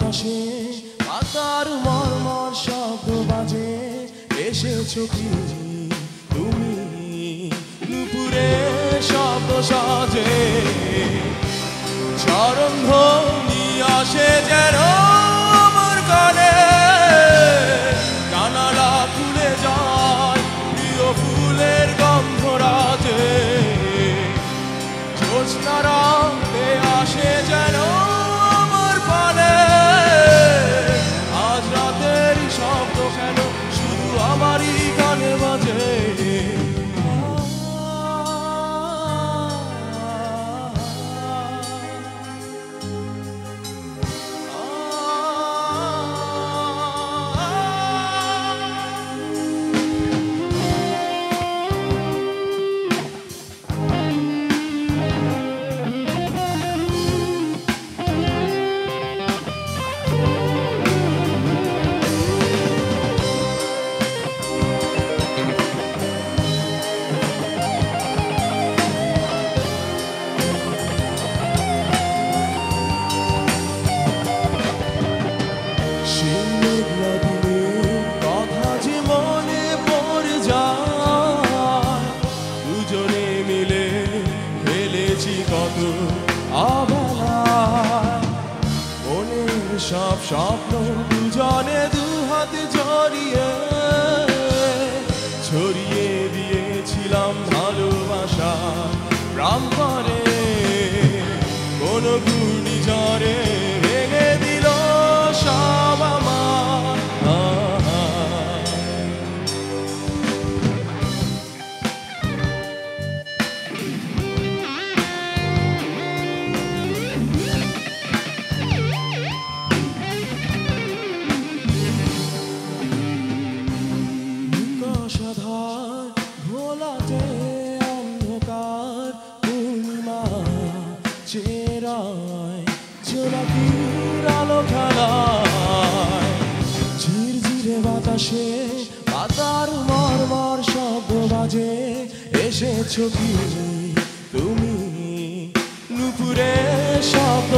বাতাসে পাতার মর্মর শব্দ বাজে, এসেছো কি তুমি নুপুরে শব্দ সাজে, চরণ ধ্বনি আসে যেন আমার কানে, জানালা খুলে যায় প্রিয় ফুলের গন্ধ রাজে, জ্যোৎস্না রাতে আসে যেন আমার পানে, আজ রাতের শব্দ কেন শুধু আমারই কানে বাজে। কথা যে মনে পড়ে যায়, দুজনে মিলে ফেলেছি কত অবহেলা, মনের সব স্বপ্ন দুজনে দু হাতে জড়িয়ে ছড়িয়ে দিয়েছিলাম ভালোবাসা প্রান্তরে, কোন ঘূর্ণিঝড়ে ভেঙে দিল সব আমার। নিকষাধার ভোলাতে অন্ধকার পূর্ণিমা চেরায় জোনাকির আলো খেলায়, ঝিরঝিরে বাতাসে পাতার মর্মর শব্দ বাজে, এসেছো কি তুমি নুপুরে শব্দ